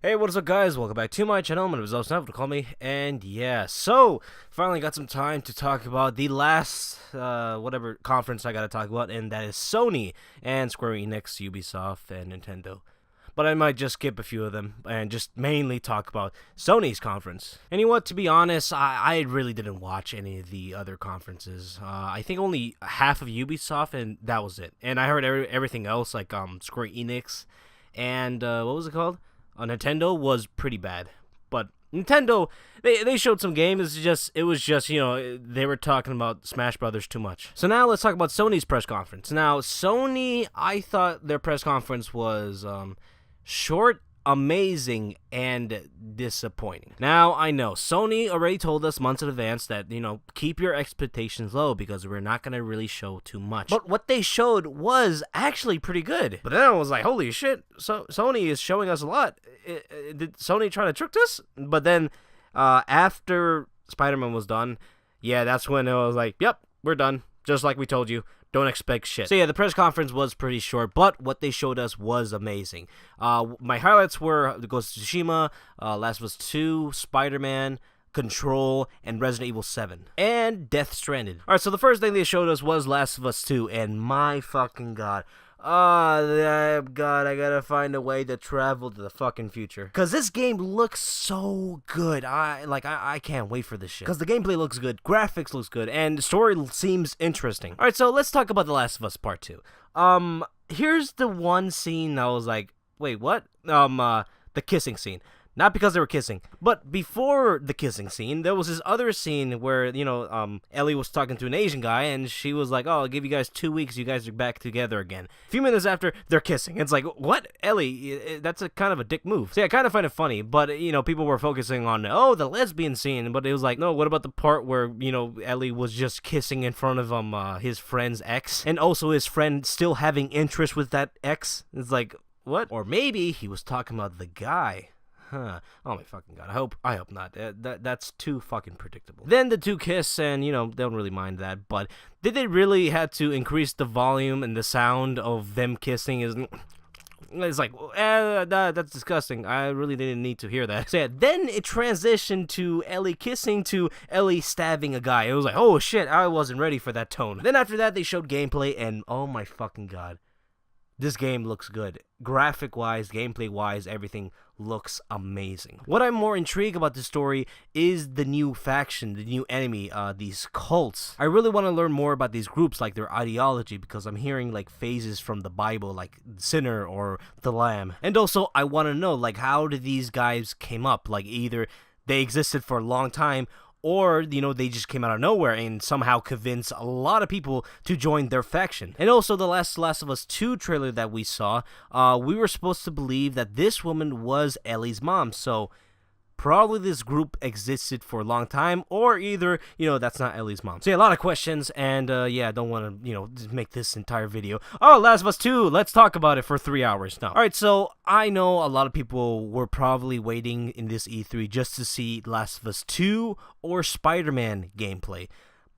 Hey, what is up, guys? Welcome back to my channel. My name is DOSorNight, to call me. And yeah, so finally got some time to talk about the last whatever conference I gotta talk about, and that is Sony and Square Enix, Ubisoft, and Nintendo. But I might just skip a few of them and just mainly talk about Sony's conference. And you know what? To be honest, I really didn't watch any of the other conferences. I think only half of Ubisoft, and that was it. And I heard everything else, like Square Enix, and what was it called? Nintendo was pretty bad, but Nintendo they showed some games. It was just they were talking about Smash Brothers too much. So now let's talk about Sony's press conference. Now Sony, I thought their press conference was short, amazing, and disappointing. Now I know Sony already told us months in advance that keep your expectations low because we're not gonna really show too much. But what they showed was actually pretty good. But then I was like, holy shit! So Sony is showing us a lot. Did Sony try to trick us? But then after Spider-Man was done, yeah, that's when it was like, yep, we're done. Just like we told you. Don't expect shit. So yeah, the press conference was pretty short, but what they showed us was amazing. My highlights were Ghost of Tsushima, Last of Us 2, Spider-Man, Control, and Resident Evil 7, and Death Stranded. Alright, so the first thing they showed us was Last of Us 2, and my fucking god. God, I gotta find a way to travel to the fucking future. Because this game looks so good. I can't wait for this shit. Because the gameplay looks good, graphics looks good, and the story seems interesting. Alright, so let's talk about The Last of Us Part 2. Here's the one scene I was like, wait, what? The kissing scene. Not because they were kissing, but before the kissing scene, there was this other scene where, Ellie was talking to an Asian guy, and she was like, oh, I'll give you guys 2 weeks, you guys are back together again. A few minutes after, they're kissing. It's like, what? Ellie, that's a kind of a dick move. So yeah, I kind of find it funny, but, people were focusing on, oh, the lesbian scene, but it was like, no, what about the part where, Ellie was just kissing in front of, his friend's ex, and also his friend still having interest with that ex? It's like, what? Or maybe he was talking about the guy. Huh. Oh my fucking god. I hope not. That's too fucking predictable. Then the two kiss, and don't really mind that. But did they really have to increase the volume and the sound of them kissing? It's like, that's disgusting. I really didn't need to hear that. So yeah, then it transitioned to Ellie kissing to Ellie stabbing a guy. It was like, oh shit, I wasn't ready for that tone. Then after that, they showed gameplay, and oh my fucking god. This game looks good. Graphic-wise, gameplay-wise, everything looks amazing. What I'm more intrigued about this story is the new faction, the new enemy, these cults. I really want to learn more about these groups, like their ideology, because I'm hearing like phases from the Bible, like the sinner or the lamb. And also, I want to know, like, how did these guys came up? Like, either they existed for a long time, or, they just came out of nowhere and somehow convinced a lot of people to join their faction. And also, the Last of Us 2 trailer that we saw, we were supposed to believe that this woman was Ellie's mom. So, probably this group existed for a long time, or either, that's not Ellie's mom. So yeah, a lot of questions, and yeah, I don't want to, just make this entire video, oh, Last of Us 2, let's talk about it for 3 hours. No. Alright, so I know a lot of people were probably waiting in this E3 just to see Last of Us 2 or Spider-Man gameplay.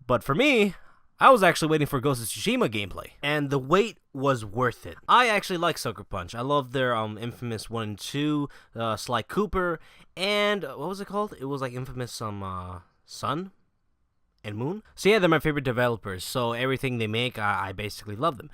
But for me, I was actually waiting for Ghost of Tsushima gameplay, and the wait was worth it. I actually like Sucker Punch. I love their infamous 1 and 2, Sly Cooper, and what was it called? It was like infamous Sun and Moon. So yeah, they're my favorite developers. So everything they make, I basically love them.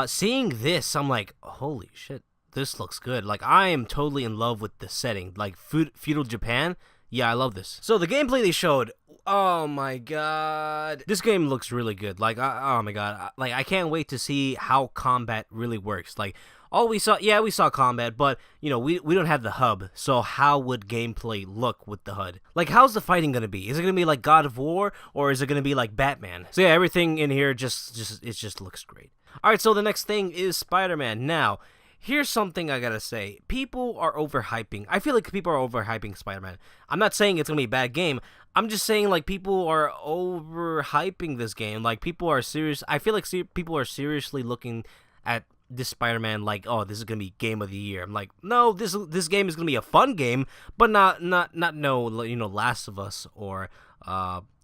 Seeing this, I'm like, holy shit, this looks good. Like, I am totally in love with the setting, like feudal Japan. Yeah, I love this. So the gameplay they showed, oh my god, this game looks really good. Like, oh my god, like, I can't wait to see how combat really works. Like, all we saw combat, but we don't have the hub. So how would gameplay look with the HUD? Like, how's the fighting gonna be? Is it gonna be like God of War, or is it gonna be like Batman? So yeah, everything in here just looks great. All right, so the next thing is Spider-Man. Now, here's something I gotta say. People are overhyping. I feel like people are overhyping Spider-Man. I'm not saying it's gonna be a bad game. I'm just saying, like, people are overhyping this game. Like, people are serious. I feel like people are seriously looking at this Spider-Man like, oh, this is gonna be game of the year. I'm like, no, this game is gonna be a fun game, but not no Last of Us or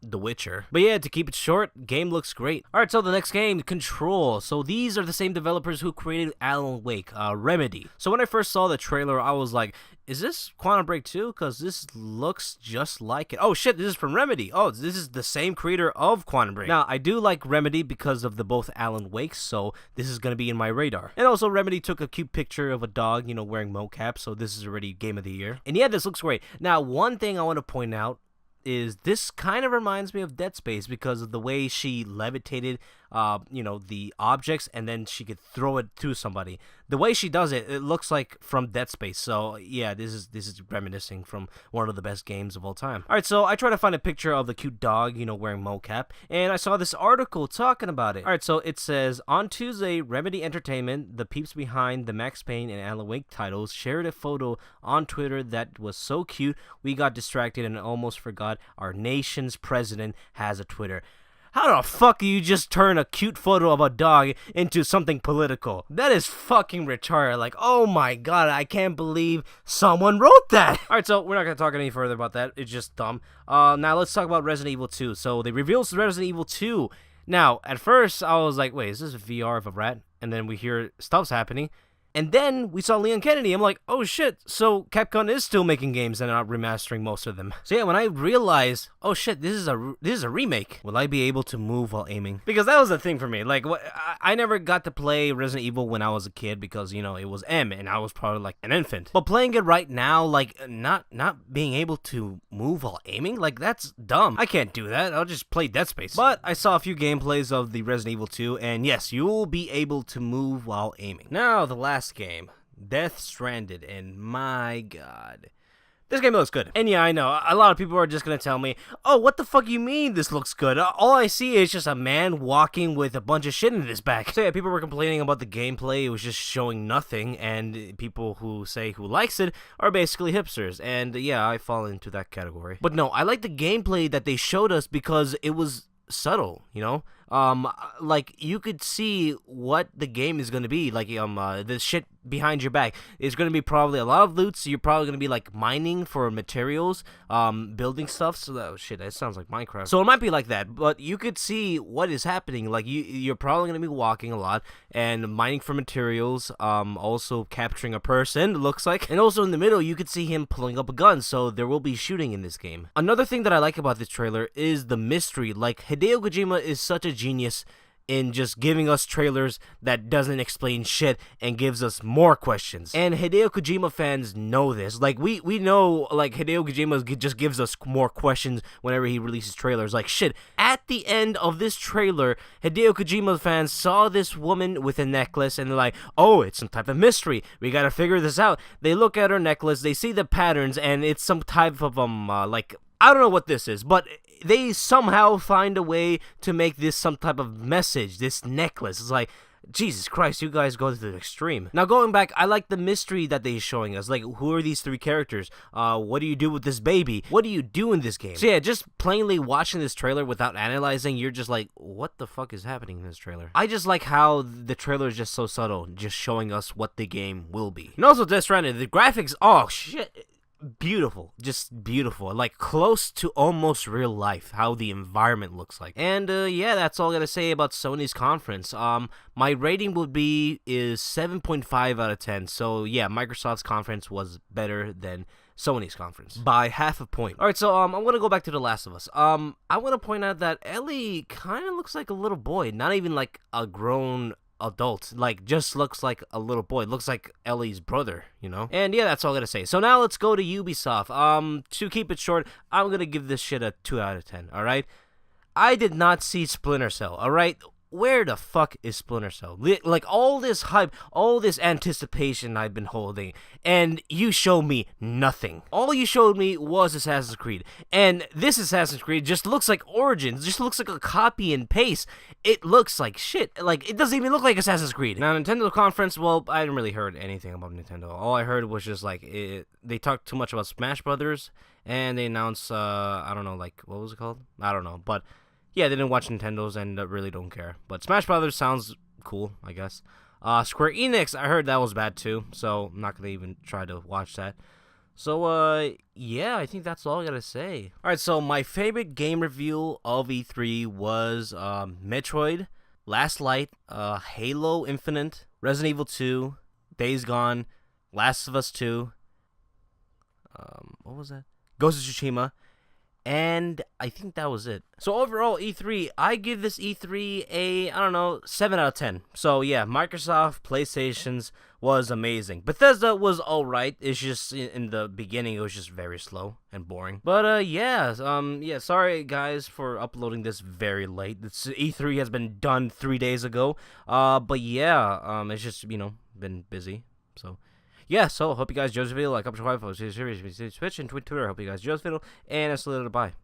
The Witcher. But yeah, to keep it short, game looks great. Alright, so the next game, Control. So these are the same developers who created Alan Wake, Remedy. So when I first saw the trailer, I was like, is this Quantum Break 2? Because this looks just like it. Oh shit, this is from Remedy. Oh, this is the same creator of Quantum Break. Now, I do like Remedy because of the both Alan Wakes, so this is going to be in my radar. And also, Remedy took a cute picture of a dog, you know, wearing mocap, so this is already Game of the Year. And yeah, this looks great. Now, one thing I want to point out is this kind of reminds me of Dead Space because of the way she levitated, you know, the objects, and then she could throw it to somebody. The way she does it, it looks like from Dead Space. So yeah, this is reminiscing from one of the best games of all time. All right, so I tried to find a picture of the cute dog, you know, wearing mocap, and I saw this article talking about it. All right, so it says on Tuesday, Remedy Entertainment, the peeps behind the Max Payne and Alan Wake titles, shared a photo on Twitter that was so cute we got distracted and almost forgot our nation's president has a Twitter. How the fuck do you just turn a cute photo of a dog into something political? That is fucking retarded. Like, oh my god, I can't believe someone wrote that. Alright, so we're not going to talk any further about that. It's just dumb. Now let's talk about Resident Evil 2. So they revealed Resident Evil 2. Now, at first, I was like, wait, is this a VR of a rat? And then we hear stuff's happening. And then we saw Leon Kennedy. I'm like, oh shit, so Capcom is still making games and not remastering most of them. So yeah, when I realized, oh shit, this is a remake, will I be able to move while aiming? Because that was the thing for me. Like, I never got to play Resident Evil when I was a kid because, you know, it was M and I was probably like an infant. But playing it right now, like, not being able to move while aiming, like, that's dumb. I can't do that. I'll just play Dead Space. But I saw a few gameplays of the Resident Evil 2, and yes, you will be able to move while aiming. Now, the last game, Death Stranded, and my god, this game looks good. And yeah, I know a lot of people are just gonna tell me, oh, what the fuck you mean this looks good? All I see is just a man walking with a bunch of shit in his back. So yeah, people were complaining about the gameplay. It was just showing nothing, and people who say who likes it are basically hipsters, and yeah, I fall into that category. But no, I like the gameplay that they showed us because it was subtle, you know? Like, you could see what the game is going to be, like, the shit behind your back is going to be probably a lot of loot, so you're probably going to be, like, mining for materials, building stuff, so that, oh, shit, that sounds like Minecraft. So it might be like that, but you could see what is happening, like, you're probably going to be walking a lot, and mining for materials, also capturing a person, it looks like, and also in the middle, you could see him pulling up a gun, so there will be shooting in this game. Another thing that I like about this trailer is the mystery. Like, Hideo Kojima is such a genius in just giving us trailers that doesn't explain shit and gives us more questions. And Hideo Kojima fans know this. Like, we know, like, Hideo Kojima just gives us more questions whenever he releases trailers. Like, shit, at the end of this trailer, Hideo Kojima fans saw this woman with a necklace and they're like, oh, it's some type of mystery. We gotta figure this out. They look at her necklace, they see the patterns, and it's some type of, like, I don't know what this is, but they somehow find a way to make this some type of message, this necklace. It's like, Jesus Christ, you guys go to the extreme. Now, going back, I like the mystery that they're showing us. Like, who are these three characters? What do you do with this baby? What do you do in this game? So yeah, just plainly watching this trailer without analyzing, you're just like, what the fuck is happening in this trailer? I just like how the trailer is just so subtle, just showing us what the game will be. And also, Death Stranded, the graphics, oh shit, beautiful, just beautiful, like close to almost real life how the environment looks like. And yeah, that's all I gotta say about Sony's conference. My rating would be is 7.5 out of 10. So yeah, Microsoft's conference was better than Sony's conference by half a point. All right, so I'm gonna go back to The Last of Us. I want to point out that Ellie kind of looks like a little boy, not even like a grown adult, like, just looks like a little boy. Looks like Ellie's brother, you know? And yeah, that's all I gotta say. So now let's go to Ubisoft. To keep it short, I'm gonna give this shit a 2 out of 10, alright? I did not see Splinter Cell, alright? Where the fuck is Splinter Cell? Like, all this hype, all this anticipation I've been holding, and you showed me nothing. All you showed me was Assassin's Creed, and this Assassin's Creed just looks like Origins, just looks like a copy and paste. It looks like shit. Like, it doesn't even look like Assassin's Creed. Now, Nintendo conference, well, I didn't really heard anything about Nintendo. All I heard was just, like, they talked too much about Smash Brothers, and they announced, I don't know, like, what was it called? I don't know, but yeah, they didn't watch Nintendo's and really don't care. But Smash Brothers sounds cool, I guess. Square Enix, I heard that was bad too, so I'm not going to even try to watch that. So, yeah, I think that's all I gotta say. Alright, so my favorite game review of E3 was, Metroid, Last Light, Halo Infinite, Resident Evil 2, Days Gone, Last of Us 2, what was that? Ghost of Tsushima, and I think that was it. So overall, E3, I give this E3 a, I don't know, 7 out of 10. So yeah, Microsoft, PlayStation's was amazing. Bethesda was alright. It's just, in the beginning, it was just very slow and boring. But yeah, yeah, sorry guys for uploading this very late. This E3 has been done 3 days ago. But yeah, it's just, been busy. So yeah, so hope you guys enjoyed this video. Like, comment, subscribe, follow, Twitch, and Twitter. Hope you guys enjoyed this video, and I'll see you later. Bye.